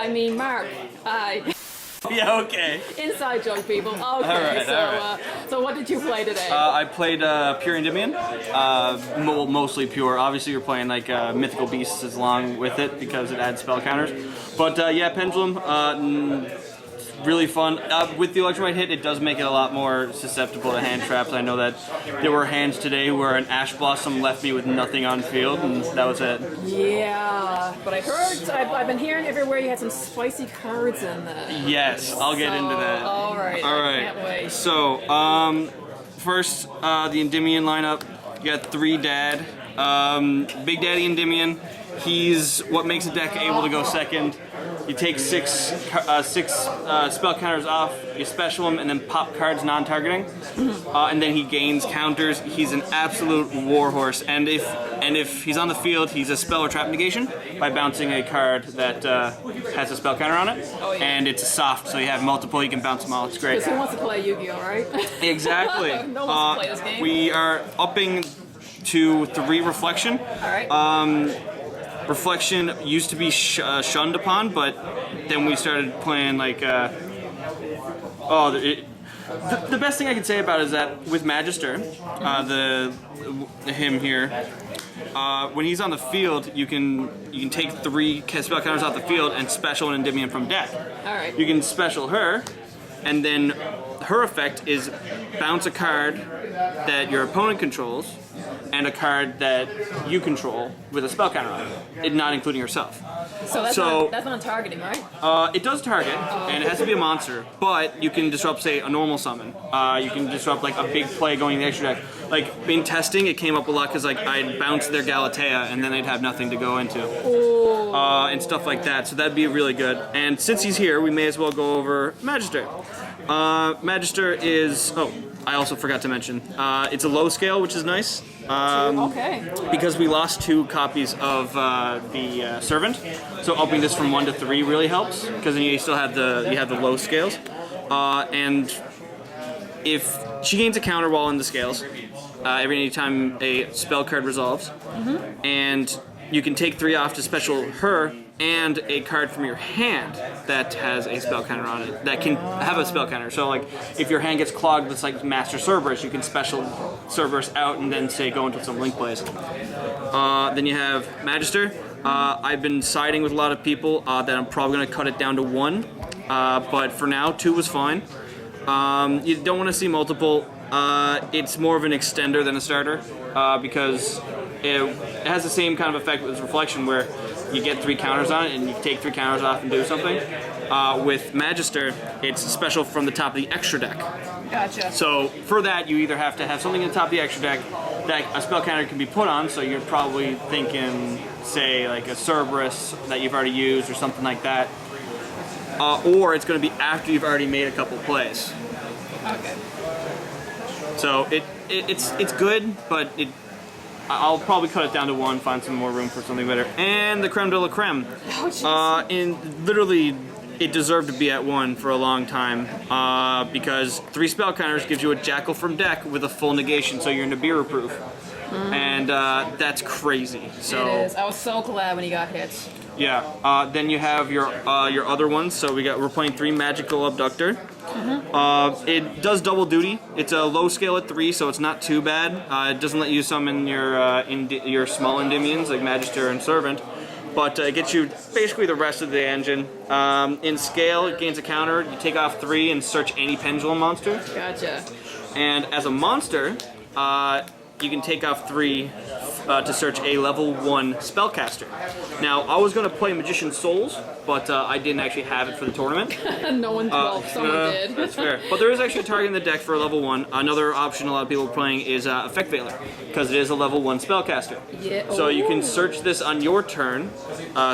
I mean Mark. Yeah, okay. Inside joke, people. Okay, Alright. So what did you play today? I played pure Endymion, mostly pure. Obviously, you're playing like Mythical Beasts along with it because it adds spell counters. But yeah, Pendulum, really fun. With the Electromite hit, it does make it a lot more susceptible to hand traps. I know that there were hands today where an Ash Blossom left me with nothing on field, and that was it. Yeah, but I've been hearing everywhere you had some spicy cards in there. Yes, I'll get into that. Alright, I can't wait. So, first, the Endymion lineup. You got 3 Dad. Big Daddy Endymion. He's what makes a deck able to go second. You take 6 spell counters off, you special him, and then pop cards non-targeting. And then he gains counters. He's an absolute warhorse. And if he's on the field, he's a spell or trap negation by bouncing a card that has a spell counter on it. Oh, yeah. And it's soft, so you have multiple. You can bounce them all. It's great. Because who wants to play Yu-Gi-Oh, right? Exactly. No one wants to play this game. We are upping to 3 Reflection. Alright. Reflection used to be shunned upon, but then we started playing like the best thing I can say about it is that with Magister, him here, when he's on the field, you can take 3 spell counters off the field and special an Endymion from deck. Alright. You can special her, and then her effect is bounce a card that your opponent controls and a card that you control with a spell counter on it, not including yourself. So that's not targeting, right? It does target, and it has to be a monster, but you can disrupt, say, a normal summon. You can disrupt like a big play going in the extra deck. Like in testing, it came up a lot because like I'd bounce their Galatea, and then they'd have nothing to go into, and stuff like that. So that'd be really good. And since he's here, we may as well go over Magister. Magister is I also forgot to mention it's a low scale, which is nice. Okay. Because we lost 2 copies of the Servant, so upping this from 1 to 3 really helps. Because then you still have the low scales, and if she gains a counter while in the scales, every time a spell card resolves, and you can take 3 off to special her and a card from your hand that has a spell counter on it, that can have a spell counter. So like, if your hand gets clogged with like Master Cerberus, you can special Cerberus out and then say go into some link plays. Then you have Magister. I've been siding with a lot of people that I'm probably going to cut it down to 1, but for now 2 was fine. You don't want to see multiple. It's more of an extender than a starter because it has the same kind of effect with Reflection where you get 3 counters on it and you take 3 counters off and do something. With Magister, it's special from the top of the extra deck. Gotcha. So for that, you either have to have something in the top of the extra deck that a spell counter can be put on, so you're probably thinking, say, like a Cerberus that you've already used or something like that, or it's going to be after you've already made a couple plays. Okay. So it's good, but I'll probably cut it down to 1, find some more room for something better. And the creme de la creme. Literally, it deserved to be at 1 for a long time because 3 spell counters gives you a Jackal from deck with a full negation, so you're Nibiru proof. And that's crazy. So it is. I was so glad when he got hit. Yeah. Then you have your other ones. So we're playing 3 Magical Abductor. It does double duty. It's a low scale at 3, so it's not too bad. It doesn't let you summon your small Endymions like Magister and Servant, but it gets you basically the rest of the engine. In scale, it gains a counter. You take off 3 and search any Pendulum monster. Gotcha. And as a monster, you can take off 3 to search a level 1 spellcaster. Now, I was going to play Magician Souls, but I didn't actually have it for the tournament. No one, someone did. That's fair. But there is actually a target in the deck for a level 1. Another option a lot of people are playing is Effect Veiler, because it is a level 1 spellcaster. Yeah. So you can search this on your turn.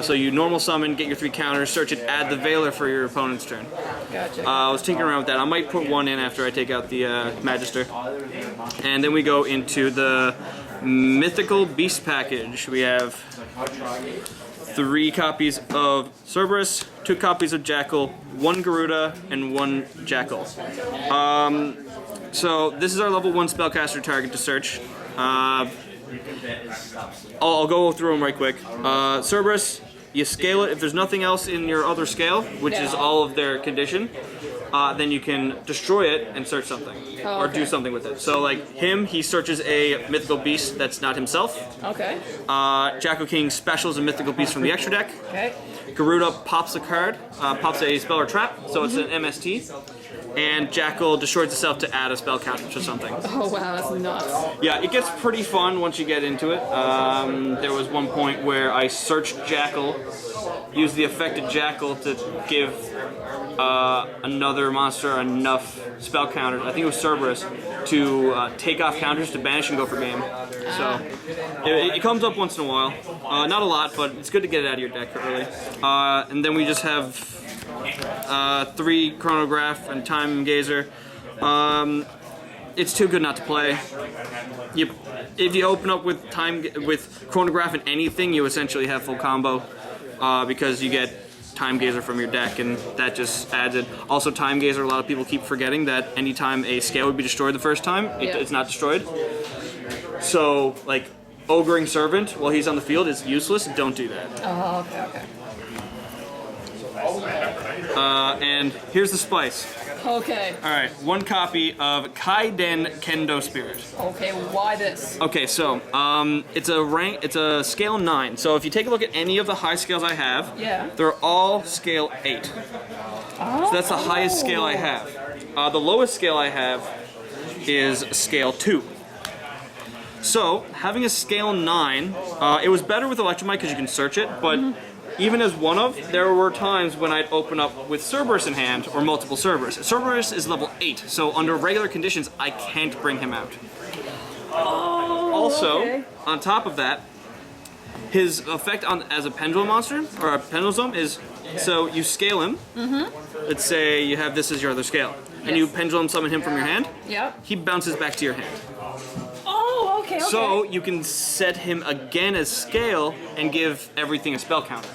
So you normal summon, get your 3 counters, search it, add the Veiler for your opponent's turn. Gotcha. I was tinkering around with that. I might put 1 in after I take out the Magister. And then we go into the Mythical Beast package. We have 3 copies of Cerberus, 2 copies of Jackal, 1 Garuda, and 1 Jackal. So this is our level 1 spellcaster target to search. I'll go through them right quick. Cerberus, you scale it. If there's nothing else in your other scale, which is all of their condition, then you can destroy it and search something, or do something with it. So like him, he searches a mythical beast that's not himself. Okay. Jackal King specials a mythical beast from the extra deck. Okay. Garuda pops a card, pops a spell or trap, so it's an MST. And Jackal destroys itself to add a spell counter to something. Oh wow, that's nuts. Yeah, it gets pretty fun once you get into it. There was one point where I searched Jackal, used the affected Jackal to give another monster enough spell counters, I think it was Cerberus, to take off counters to banish and go for game. So it comes up once in a while. Not a lot, but it's good to get it out of your deck early. And then we just have 3 Chronograph and Time Gazer. It's too good not to play. If you open up with Chronograph and anything, you essentially have full combo because you get Time Gazer from your deck, and that just adds it. Also, Time Gazer, a lot of people keep forgetting that anytime a scale would be destroyed the first time, it's not destroyed. So, like, Ogring Servant while he's on the field is useless. Don't do that. Oh, okay. And here's the spice. Okay. Alright, 1 copy of Kaiden Kendo Spirit. Okay, why this? Okay, so it's a scale 9. So if you take a look at any of the high scales I have, they're all scale 8. So that's the highest scale I have. The lowest scale I have is scale 2. So having a scale 9, it was better with Electromite because you can search it, but even as one of, there were times when I'd open up with Cerberus in hand, or multiple Cerberus. Cerberus is level 8, so under regular conditions, I can't bring him out. Also, on top of that, his effect as a pendulum monster, or a pendulum is, so you scale him, let's say you have this as your other scale, and you pendulum summon him from your hand, he bounces back to your hand. Oh, okay. So you can set him again as scale and give everything a spell counter.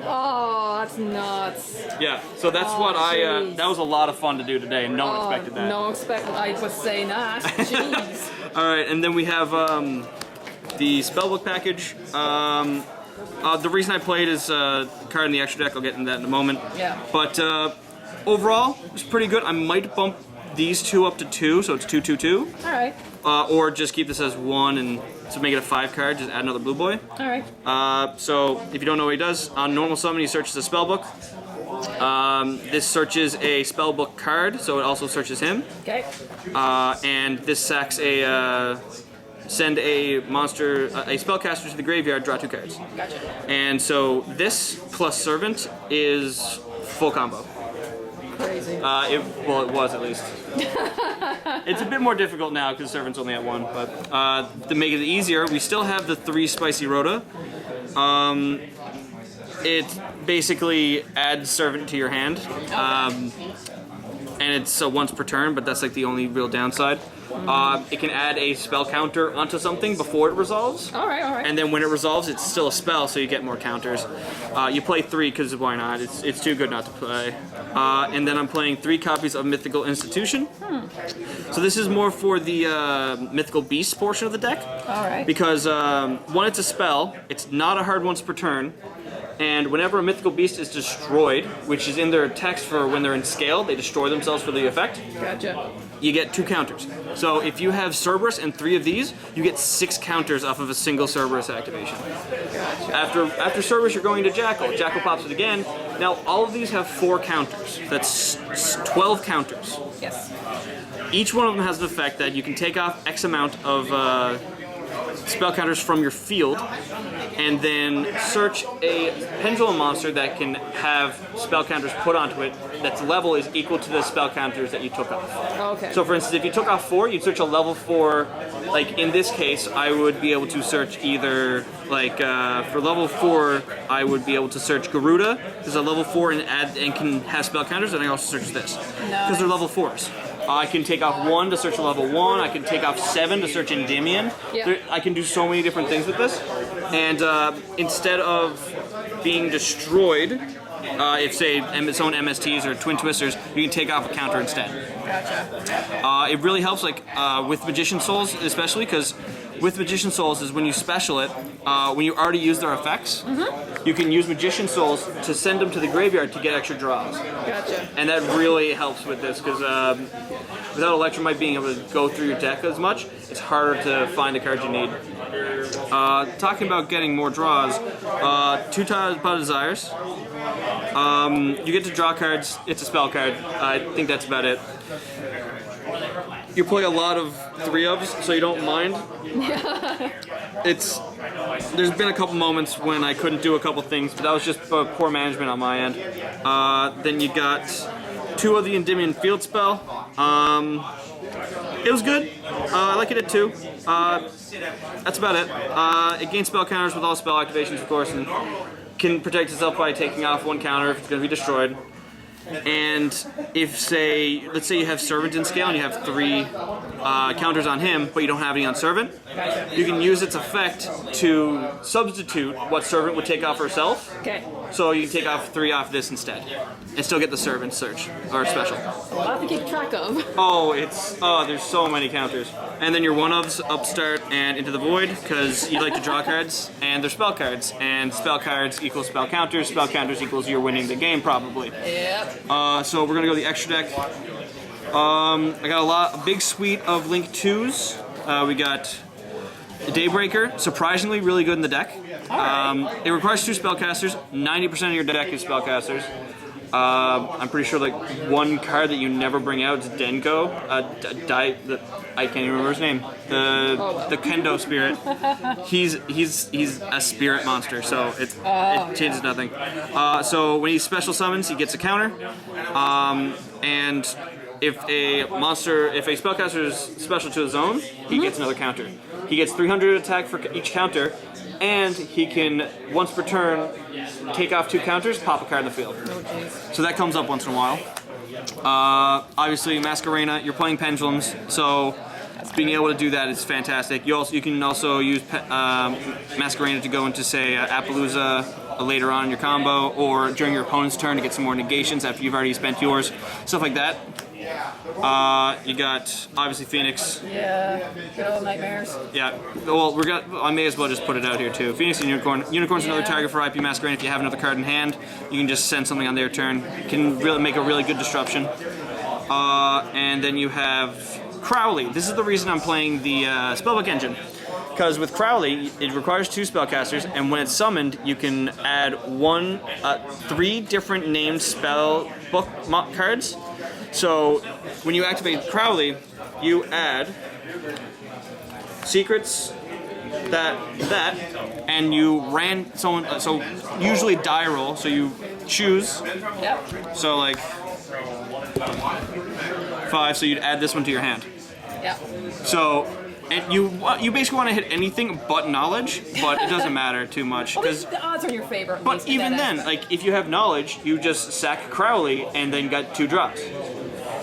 Oh, that's nuts. Yeah, so that's what that was a lot of fun to do today, and no one expected that. I would say not. Jeez. Alright, and then we have the spellbook package. The reason I played is card in the extra deck. I'll get into that in a moment. Yeah. But overall, it's pretty good. I might bump these 2 up to 2, so it's 2/2/2. Alright. Or just keep this as 1 and to make it a 5 card, just add another blue boy. Alright. So if you don't know what he does, on normal summon he searches a spellbook. This searches a spellbook card, so it also searches him. Okay. And this sacks send a monster, a spellcaster to the graveyard, draw 2 cards. Gotcha. And so this plus Servant is full combo. Crazy. It was at least. It's a bit more difficult now because Servant's only at 1, but to make it easier, we still have the 3 Spicy Rhoda. It basically adds Servant to your hand, and it's once per turn, but that's like the only real downside. It can add a spell counter onto something before it resolves. Alright. And then when it resolves, it's still a spell, so you get more counters. You play 3 because why not? It's too good not to play. And then I'm playing 3 copies of Mythical Institution. So this is more for the Mythical Beast portion of the deck. Alright. Because one, it's a spell. It's not a hard once per turn. And whenever a Mythical Beast is destroyed, which is in their text for when they're in scale, they destroy themselves for the effect. Gotcha. You get 2 counters. So if you have Cerberus and 3 of these, you get 6 counters off of a single Cerberus activation. Gotcha. After Cerberus, you're going to Jackal. Jackal pops it again. Now all of these have 4 counters. That's 12 counters. Yes. Each one of them has an effect that you can take off X amount of spell counters from your field, and then search a pendulum monster that can have spell counters put onto it that's level is equal to the spell counters that you took off. Okay. So for instance, if you took off 4, you'd search a level 4, like in this case, I would be able to search either, like for level 4, I would be able to search Garuda, because a level 4 and can have spell counters, and I also search this, because they're level 4s. I can take off 1 to search a level 1, I can take off 7 to search Endymion. Yep. I can do so many different things with this. And instead of being destroyed, if say its own MSTs or Twin Twisters, you can take off a counter instead. Gotcha. It really helps, like with Magician Souls especially, because with Magician Souls is when you special it, when you already use their effects, you can use Magician Souls to send them to the graveyard to get extra draws. Gotcha. And that really helps with this, because without Electromite being able to go through your deck as much, it's harder to find the cards you need. Talking about getting more draws, 2 Pot of Desires. You get to draw cards, it's a spell card. I think that's about it. You play a lot of 3-ofs, so you don't mind. There's been a couple moments when I couldn't do a couple things, but that was just poor management on my end. Then you got 2 of the Endymion field spell. It was good. I like it at 2. That's about it. It gains spell counters with all spell activations, of course, and can protect itself by taking off 1 counter if it's going to be destroyed. And if, let's say you have Servant in scale and you have 3 counters on him, but you don't have any on Servant, you can use its effect to substitute what Servant would take off herself. Okay. So you can take off 3 off this instead, and still get the Servant search, or special. A lot to keep track of. There's so many counters. And then your 1-ofs, Upstart, and Into the Void, because you like to draw cards, and they're spell cards, and spell cards equals spell counters equals you're winning the game, probably. Yep. So we're gonna go to the extra deck. I got a big suite of Link 2s. We got Daybreaker, surprisingly really good in the deck. It requires 2 spellcasters. 90% of your deck is spellcasters. I'm pretty sure like 1 card that you never bring out is Denko. I can't even remember his name. The Kendo spirit. He's a spirit monster, so it changes nothing. So when he special summons, he gets a counter. And if a spellcaster is special to his own, he gets another counter. He gets 300 attack for each counter, and he can, once per turn, take off 2 counters, pop a card in the field. So that comes up once in a while. Obviously, Masquerena, you're playing Pendulums, so being able to do that is fantastic. You can also use Masquerena to go into, say, Appaloosa later on in your combo, or during your opponent's turn to get some more negations after you've already spent yours, stuff like that. You got obviously Phoenix. Yeah, good old nightmares. Yeah, well, I may as well just put it out here too. Phoenix and Unicorn. Unicorn's another target for IP Masquerade. If you have another card in hand, you can just send something on their turn. Can really make a really good disruption. And then you have Crowley. This is the reason I'm playing the Spellbook engine. Because with Crowley, it requires 2 spellcasters, and when it's summoned, you can add 3 different named spell book cards. So when you activate Crowley, you add secrets, that, and you ran someone. So usually die roll. So you choose. Yep. So like 5. So you'd add this one to your hand. Yep. So. And you basically want to hit anything but knowledge, but it doesn't matter too much because the odds are in your favor. But even then, like if you have knowledge, you just sack Crowley and then got 2 drops.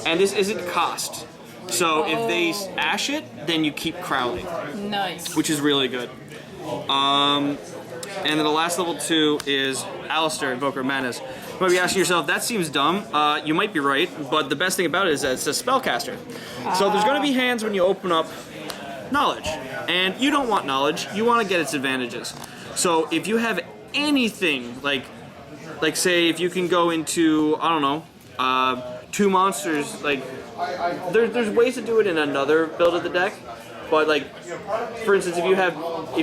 And this isn't cost. So if they ash it, then you keep Crowley. Nice. Which is really good. And then the last level 2 is Alistair, Invoker of Madness. You might be asking yourself, that seems dumb. You might be right, but the best thing about it is that it's a spellcaster. So there's going to be hands when you open up knowledge, and you don't want knowledge, you want to get its advantages. So if you have anything, like say if you can go into, I don't know, 2 monsters, like there's ways to do it in another build of the deck, but like for instance if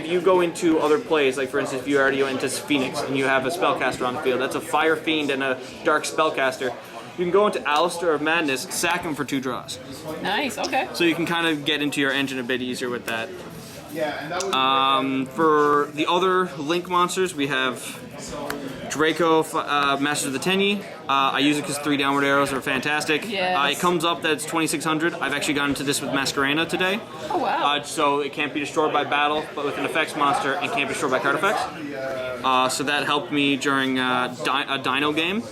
you go into other plays, like for instance if you already went into Phoenix and you have a spellcaster on the field, that's a Fire Fiend and a Dark Spellcaster. You can go into Alistair of Madness, sack him for 2 draws. Nice, okay. So you can kind of get into your engine a bit easier with that. For the other Link monsters, we have Draco, Masters of the Tenyi. I use it because 3 downward arrows are fantastic. Yes. It comes up that it's 2600. I've actually gotten into this with Masquerena today. Oh, wow. So it can't be destroyed by battle, but with an effects monster, and can't be destroyed by card effects. So that helped me during a Dino game.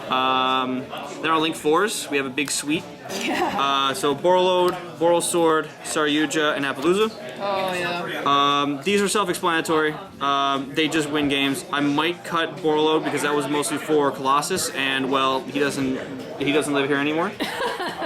Then our Link 4s, we have a big suite. Yeah. So Borreload, Boral Sword, Saryuja, and Appaloosa. Oh, yeah. These are self-explanatory. They just win games. I might cut Borreload because that was mostly for Colossus, and well, he doesn't live here anymore.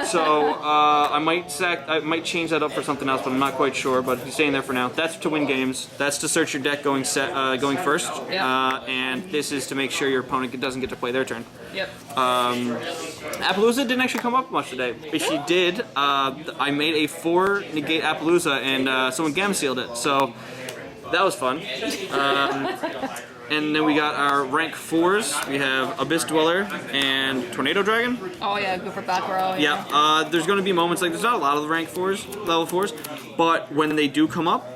So I might change that up for something else, but I'm not quite sure. But he's staying there for now. That's to win games. That's to search your deck going first. And this is to make sure your opponent doesn't get to play their turn. Yep. Appaloosa didn't actually come up much today. If she did, I made a 4 negate Appaloosa, and someone gamma sealed it. So that was fun. And then we got our rank 4s. We have Abyss Dweller and Tornado Dragon. Oh yeah, good for back row. Yeah, there's going to be moments like there's not a lot of the rank 4s, level 4s, but when they do come up,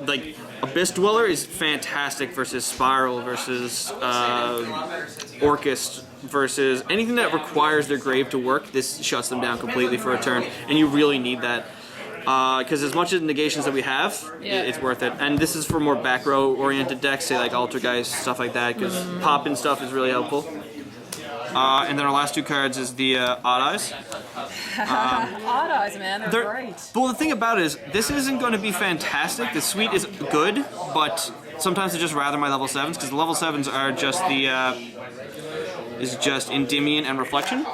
like Abyss Dweller is fantastic versus Spiral, versus Orcust, versus anything that requires their grave to work. This shuts them down completely for a turn, and you really need that. Because as much as negations that we have, it's worth it. And this is for more back row oriented decks, say like Altergeist, stuff like that, because pop-in stuff is really helpful. And then our last 2 cards is the Odd Eyes. Odd Eyes, man, they're great. Well, the thing about it is, this isn't going to be fantastic. The suite is good, but sometimes I just rather my level 7s, because the level 7s are just just Endymion and Reflection.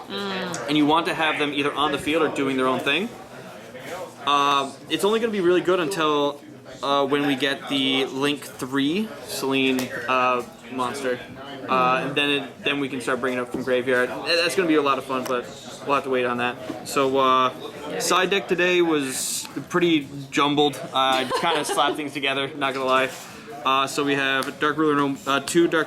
And you want to have them either on the field or doing their own thing. It's only going to be really good until when we get the Link 3 Selene monster. And then we can start bringing it up from Graveyard. That's going to be a lot of fun, but we'll have to wait on that. So side deck today was pretty jumbled. I kind of slapped things together, not going to lie. So we have 2 Dark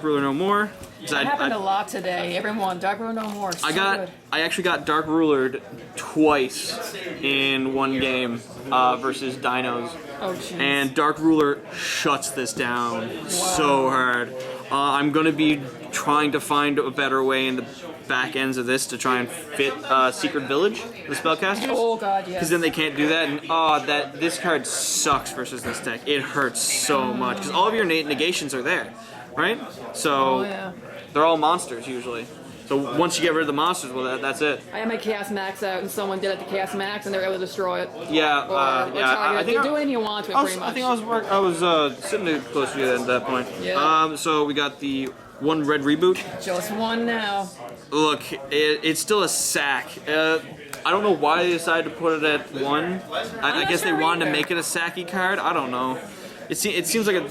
Ruler No More. That happened a lot today. Everyone, Dark Ruler No More. So good. I actually got Dark Rulered twice in one game versus Dinos. Oh, jeez. And Dark Ruler shuts this down so hard. I'm going to be trying to find a better way in the back ends of this to try and fit Secret Village, the spellcasters. Oh god, yes. Because then they can't do that, and this card sucks versus this deck. It hurts so much, because all of your negations are there, right? So they're all monsters usually. So once you get rid of the monsters, well, that's it. I had my Chaos Max out, and someone did it to Chaos Max, and they were able to destroy it. Yeah, I think do anything you want to it, pretty much. I think I was sitting close to you at that point. Yeah. So we got the 1 red reboot. Just one now. Look, it's still a sack. I don't know why they decided to put it at 1. I guess they wanted to make it a sacky card. I don't know. It seems like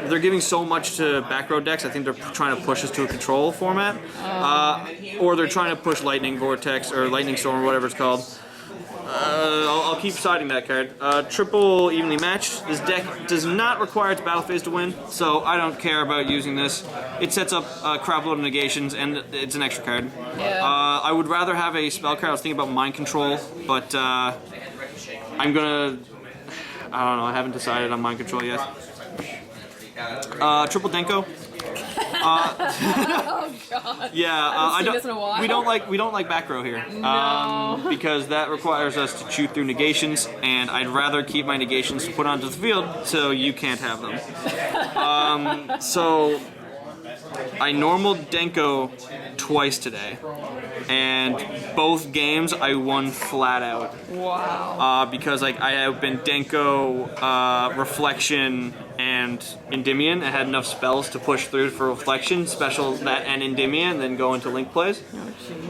they're giving so much to back row decks. I think they're trying to push us to a control format, or they're trying to push Lightning Vortex or Lightning Storm or whatever it's called. I'll keep citing that card. Triple evenly matched. This deck does not require its battle phase to win, so I don't care about using this. It sets up a crap load of negations, and it's an extra card. Yeah. I would rather have a spell card. I was thinking about Mind Control, but I'm gonna. I don't know. I haven't decided on Mind Control yet. Triple Denko. Oh god. Yeah, we don't like back row here. No. Because that requires us to chew through negations, and I'd rather keep my negations put onto the field so you can't have them. So I normal Denko twice today, and both games I won flat out. Wow. Because like I have been Oh, Reflection, and Endymion. I had enough spells to push through for Reflection, special that and Endymion, and then go into Link plays.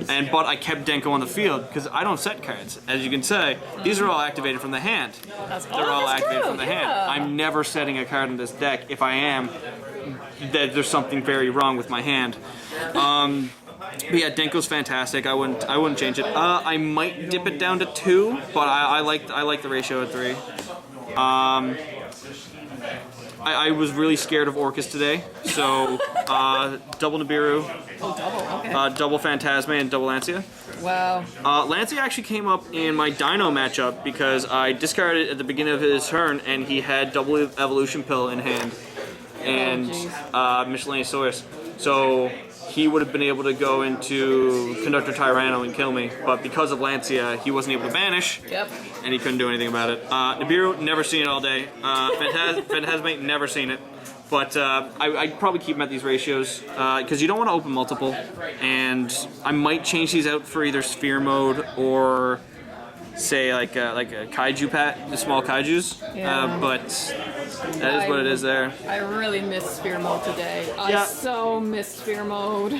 But I kept Denko on the field because I don't set cards. As you can say, these are all activated from the hand. They're all activated from the hand. I'm never setting a card in this deck. If I am, there's something very wrong with my hand. But yeah, Denko's fantastic. I wouldn't change it. I might dip it down to 2, but I like the ratio at 3. I was really scared of Orcust today, so double Nibiru, double Phantasma, and double Lancia. wow. Lancia actually came up in my Dino matchup because I discarded at the beginning of his turn, and he had double Evolution Pill in hand and Miscellaneous Source. So he would have been able to go into Conductor Tyranno and kill me, but because of Lancia, he wasn't able to banish, and he couldn't do anything about it. Nibiru, never seen it all day. Phantasmate, never seen it. But I'd probably keep them at these ratios, because you don't want to open multiple, and I might change these out for either Sphere Mode or say like a Kaiju pack, the small Kaijus, but that is what it is there. I really missed Sphere Mode today. I so missed Sphere Mode.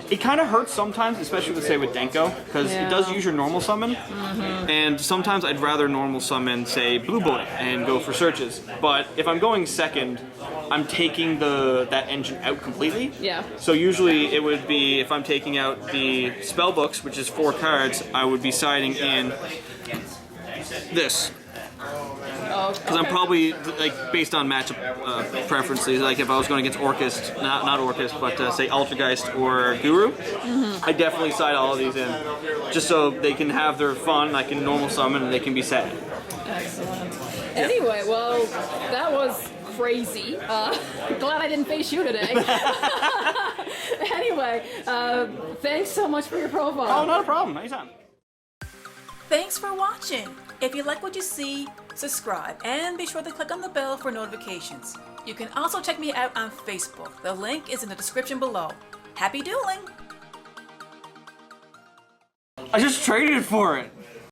It kind of hurts sometimes, especially with, say, with Denko, because it does use your normal summon, and sometimes I'd rather normal summon, say, Blue Boy and go for searches. But if I'm going second, I'm taking that engine out completely. Yeah. So usually it would be, if I'm taking out the spell books, which is 4 cards, I would be siding in this. Because I'm probably, like, based on matchup preferences, like if I was going against Orcust, not Orcust, but say Altergeist or Guru, I definitely side all of these in, just so they can have their fun, I can normal summon, and they can be sad. Excellent. Anyway, well, that was crazy. Glad I didn't face you today. Anyway, thanks so much for your profile. Oh, not a problem, anytime. Thanks for watching. If you like what you see, subscribe and be sure to click on the bell for notifications. You can also check me out on Facebook. The link is in the description below. Happy dueling! I just traded for it.